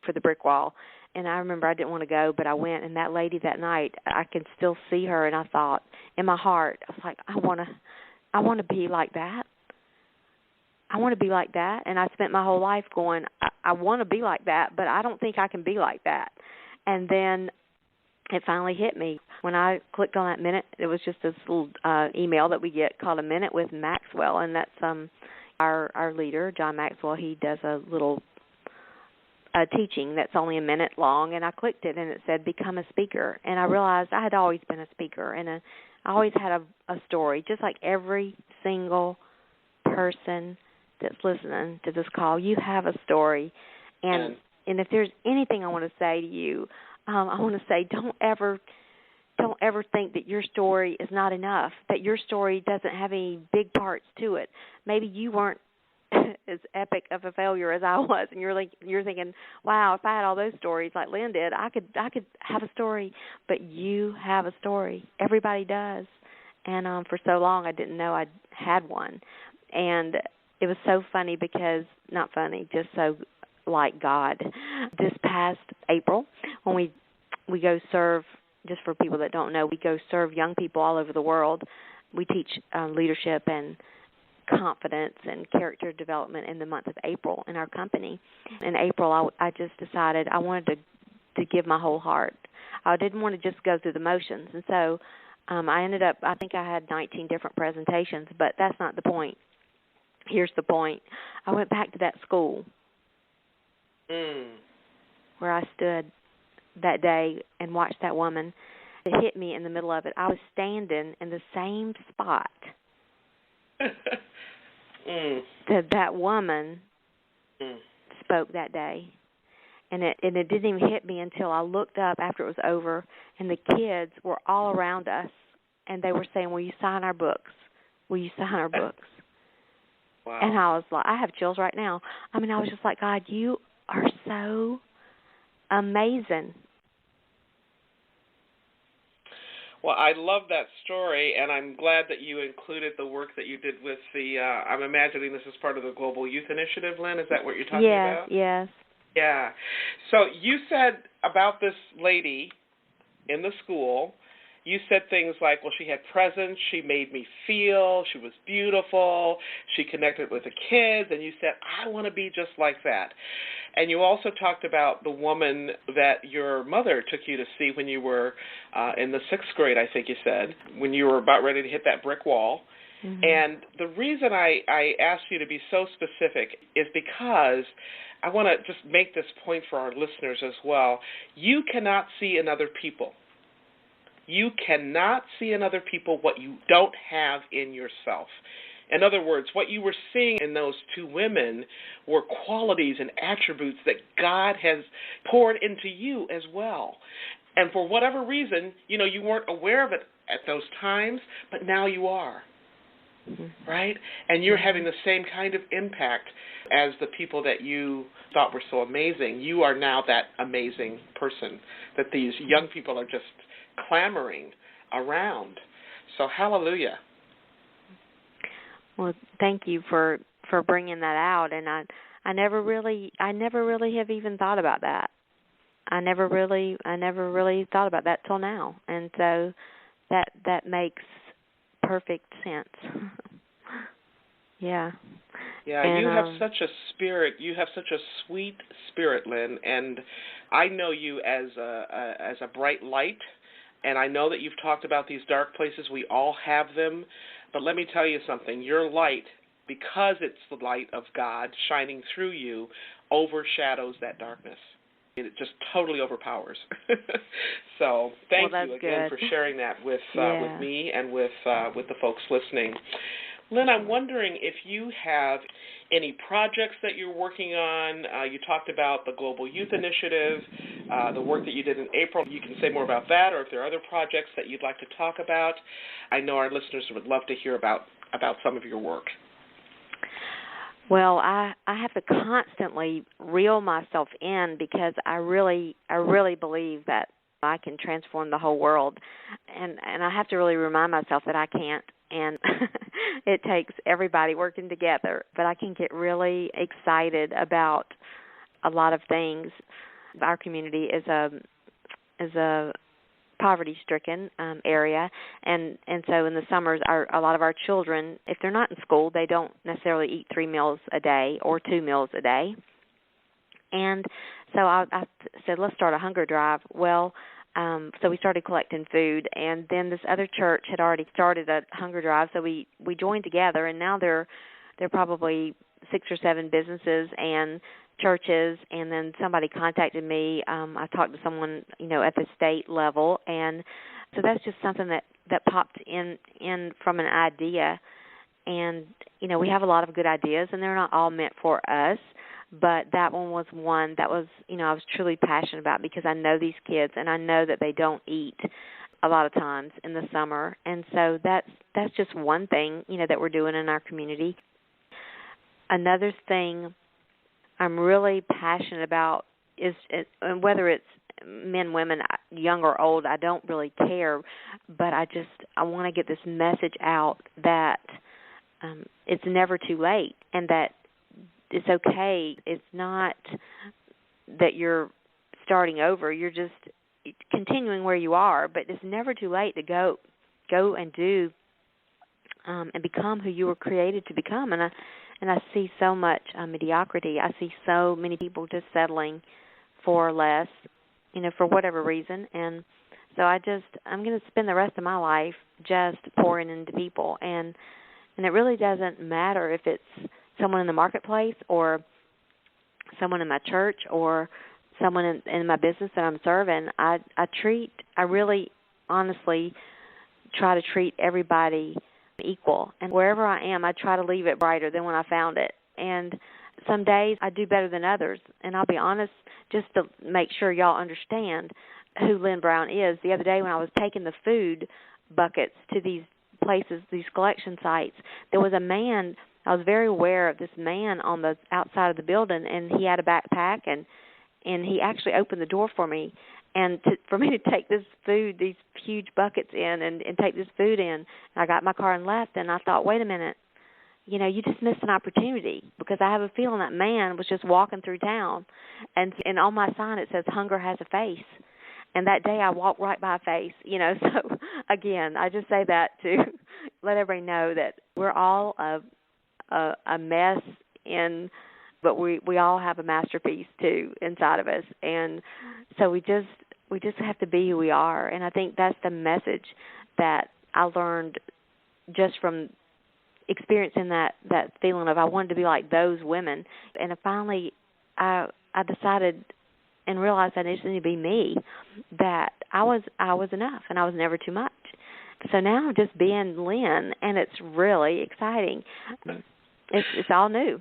for the brick wall. And I remember I didn't want to go, but I went, and that lady that night, I can still see her, and I thought in my heart, I was like, I want to be like that. I want to be like that. And I spent my whole life going, I want to be like that, but I don't think I can be like that. And then it finally hit me. When I clicked on that minute, it was just this little email that we get called A Minute with Maxwell, and that's our leader, John Maxwell. He does a little teaching that's only a minute long, and I clicked it, and it said, become a speaker. And I realized I had always been a speaker, and I always had a story, just like every single person that's listening to this call. You have a story, and if there's anything I want to say to you, I want to say don't ever think that your story is not enough, that your story doesn't have any big parts to it. Maybe you weren't as epic of a failure as I was, and you're thinking, wow, if I had all those stories like Lynne did, I could have a story. But you have a story. Everybody does. And for so long I didn't know I had one. And it was so funny because, not funny, just so like God. This past April, when we go serve, just for people that don't know, we go serve young people all over the world. We teach leadership and confidence and character development in the month of April in our company. In April, I just decided I wanted to give my whole heart. I didn't want to just go through the motions. And so I ended up, I think I had 19 different presentations, but that's not the point. Here's the point. I went back to that school where I stood that day and watched that woman. It hit me in the middle of it. I was standing in the same spot that woman spoke that day. And it didn't even hit me until I looked up after it was over, and the kids were all around us, and they were saying, will you sign our books? Will you sign our books? Wow. And I was like, I have chills right now. I mean, I was just like, God, you are so amazing. Well, I love that story, and I'm glad that you included the work that you did with the, I'm imagining this is part of the Global Youth Initiative, Lynne. Is that what you're talking about? Yes. Yeah. So you said about this lady in the school, you said things like, well, she had presence, she made me feel, she was beautiful, she connected with the kids, and you said, I want to be just like that. And you also talked about the woman that your mother took you to see when you were in the 6th grade, I think you said, when you were about ready to hit that brick wall. Mm-hmm. And the reason I asked you to be so specific is because I want to just make this point for our listeners as well. You cannot see in other people. You cannot see in other people what you don't have in yourself. In other words, what you were seeing in those two women were qualities and attributes that God has poured into you as well. And for whatever reason, you weren't aware of it at those times, but now you are, right? And you're having the same kind of impact as the people that you thought were so amazing. You are now that amazing person that these young people are just clamoring around. So hallelujah. Well, thank you for bringing that out, and I never really have even thought about that. I never really thought about that till now, and so that makes perfect sense. Yeah. Yeah, and, you have such a spirit. You have such a sweet spirit, Lynne, and I know you as a bright light. And I know that you've talked about these dark places. We all have them. But let me tell you something. Your light, because it's the light of God shining through you, overshadows that darkness. It just totally overpowers. So thank you again for sharing that with me and with the folks listening. Lynne, I'm wondering if you have any projects that you're working on. You talked about the Global Youth Initiative, the work that you did in April. You can say more about that, or if there are other projects that you'd like to talk about. I know our listeners would love to hear about some of your work. Well, I have to constantly reel myself in because I really believe that I can transform the whole world, and I have to really remind myself that I can't. And it takes everybody working together. But I can get really excited about a lot of things. Our community is a poverty-stricken area, and so in the summers, a lot of our children, if they're not in school, they don't necessarily eat 3 meals a day or 2 meals a day. And so I said, let's start a hunger drive. Well, so we started collecting food, and then this other church had already started a hunger drive, so we joined together, and now they're probably 6 or 7 businesses and churches, and then somebody contacted me. I talked to someone, at the state level, and so that's just something that popped in from an idea. And, we have a lot of good ideas, and they're not all meant for us, but that one was one that was, I was truly passionate about because I know these kids, and I know that they don't eat a lot of times in the summer. And so that's just one thing, that we're doing in our community. Another thing I'm really passionate about is, whether it's men, women, young or old, I don't really care, but I want to get this message out that it's never too late, and that it's okay. It's not that you're starting over. You're just continuing where you are, but it's never too late to go and do and become who you were created to become. And I see so much mediocrity. I see so many people just settling for less, for whatever reason. And so I'm going to spend the rest of my life just pouring into people. And it really doesn't matter if it's someone in the marketplace or someone in my church or someone in my business that I'm serving. I really honestly try to treat everybody equal. And wherever I am, I try to leave it brighter than when I found it. And some days I do better than others. And I'll be honest, just to make sure y'all understand who Lynne Brown is, the other day when I was taking the food buckets to these places, these collection sites, there was a man. I was very aware of this man on the outside of the building, and he had a backpack, and he actually opened the door for me. And for me to take this food, these huge buckets in and take this food in, I got in my car and left, and I thought, wait a minute, you just missed an opportunity, because I have a feeling that man was just walking through town, and on my sign it says, hunger has a face. And that day I walked right by a face, So, again, I just say that to let everybody know that we're all a mess but we all have a masterpiece too inside of us, and so we just have to be who we are. And I think that's the message that I learned just from experiencing that feeling of I wanted to be like those women. And finally I decided and realized I just needed to be me, that I was enough and I was never too much. So now I'm just being Lynne, and it's really exciting. It's all new.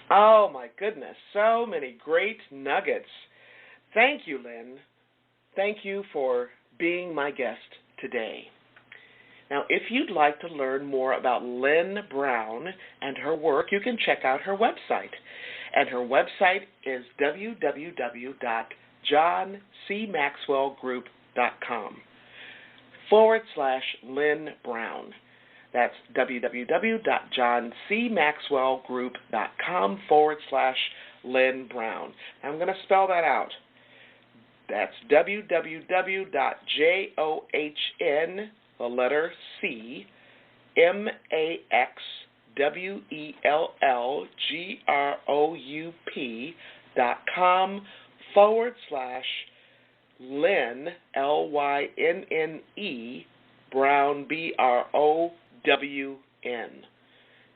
Oh, my goodness. So many great nuggets. Thank you, Lynne. Thank you for being my guest today. Now, if you'd like to learn more about Lynne Brown and her work, you can check out her website. And her website is www.johncmaxwellgroup.com/Lynne Brown. That's www.johncmaxwellgroup.com/Lynne Brown. I'm going to spell that out. That's www.john, the letter C, maxwellgroup.com/Lynne, Lynne, Brown, BROWN.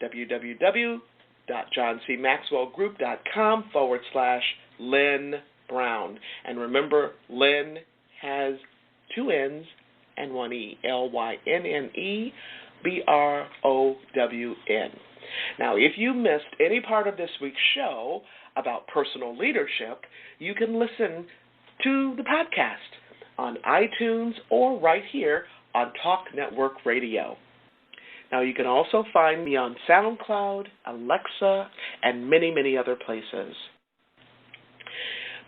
www.johncmaxwellgroup.com/Lynne Brown. And remember, Lynne has 2 N's and 1 E, LYNNE, BROWN. Now, if you missed any part of this week's show about personal leadership, you can listen to the podcast on iTunes or right here on Talk Network Radio. Now, you can also find me on SoundCloud, Alexa, and many, many other places.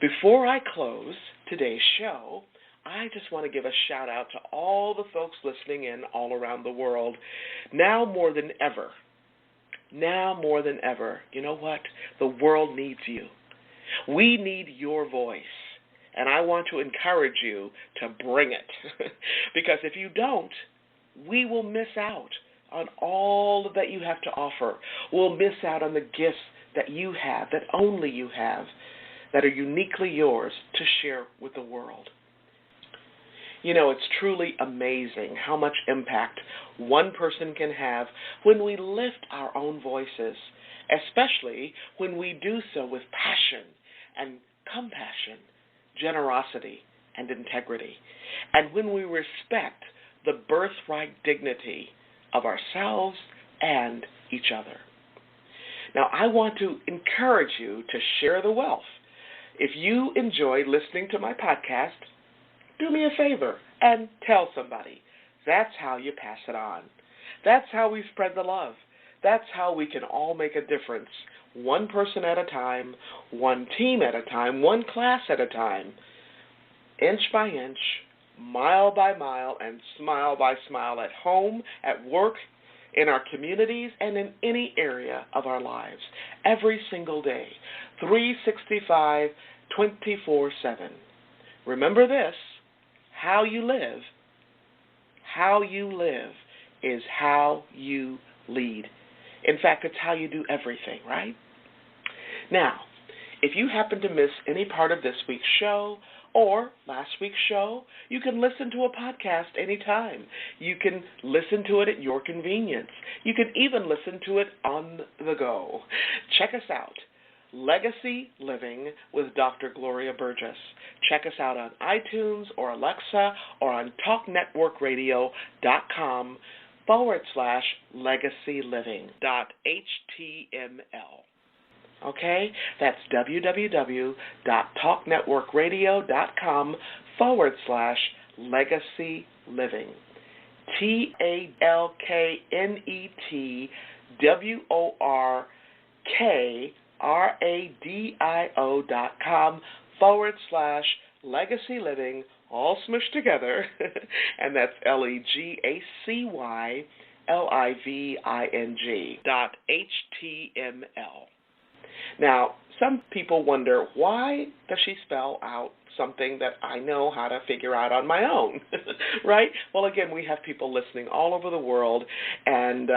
Before I close today's show, I just want to give a shout-out to all the folks listening in all around the world. Now more than ever, you know what? The world needs you. We need your voice, and I want to encourage you to bring it. Because if you don't, we will miss out on all that you have to offer. We'll miss out on the gifts that you have, that only you have, that are uniquely yours to share with the world. You know, it's truly amazing how much impact one person can have when we lift our own voices, especially when we do so with passion and compassion, generosity and integrity, and when we respect the birthright dignity of ourselves and each other. Now, I want to encourage you to share the wealth. If you enjoy listening to my podcast, do me a favor and tell somebody. That's how you pass it on. That's how we spread the love. That's how we can all make a difference, one person at a time, one team at a time, one class at a time, inch by inch, mile by mile, and smile by smile at home, at work, in our communities, and in any area of our lives, every single day, 365, 24/7. Remember this, how you live is how you lead. In fact, it's how you do everything, right? Now, if you happen to miss any part of this week's show or last week's show, you can listen to a podcast anytime. You can listen to it at your convenience. You can even listen to it on the go. Check us out, Legacy Living with Dr. Gloria Burgess. Check us out on iTunes or Alexa or on talknetworkradio.com/legacyliving.html. Okay? That's www.talknetworkradio.com/legacyliving. TalkNetworkradio.com/legacyliving, all smushed together, and that's LEGACYLIVING.html. Now, some people wonder, why does she spell out something that I know how to figure out on my own, right? Well, again, we have people listening all over the world, and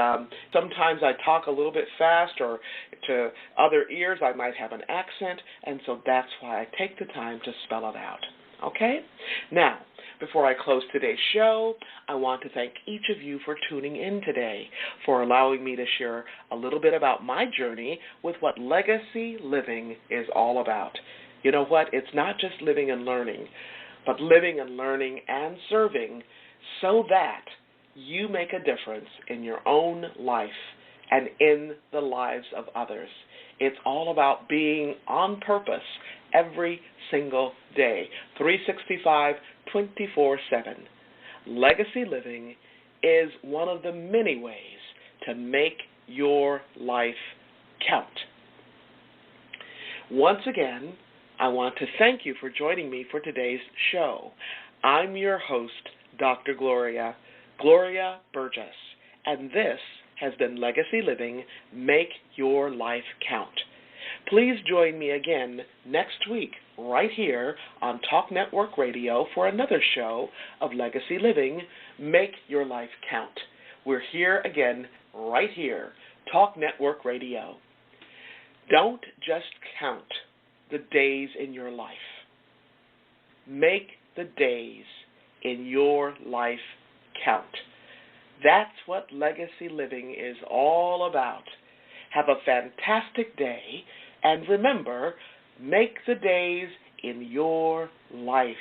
sometimes I talk a little bit fast, or to other ears I might have an accent, and so that's why I take the time to spell it out, okay? Now, before I close today's show, I want to thank each of you for tuning in today, for allowing me to share a little bit about my journey with what legacy living is all about. You know what? It's not just living and learning, but living and learning and serving so that you make a difference in your own life and in the lives of others. It's all about being on purpose every single day, 365, 24/7. Legacy living is one of the many ways to make your life count. Once again, I want to thank you for joining me for today's show. I'm your host, Dr. Gloria Burgess, and this has been Legacy Living, Make Your Life Count. Please join me again next week right here on Talk Network Radio for another show of Legacy Living, Make Your Life Count. We're here again right here, Talk Network Radio. Don't just count the days in your life. Make the days in your life count. That's what legacy living is all about. Have a fantastic day, and remember, make the days in your life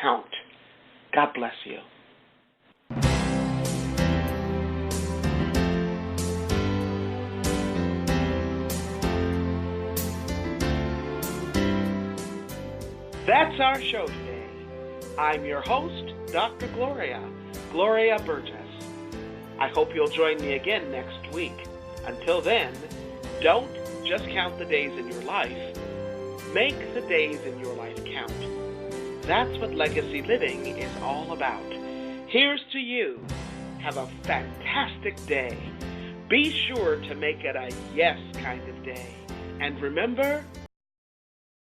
count. God bless you. That's our show today. I'm your host, Dr. Gloria Burgess. I hope you'll join me again next week. Until then, don't just count the days in your life. Make the days in your life count. That's what legacy living is all about. Here's to you. Have a fantastic day. Be sure to make it a yes kind of day. And remember,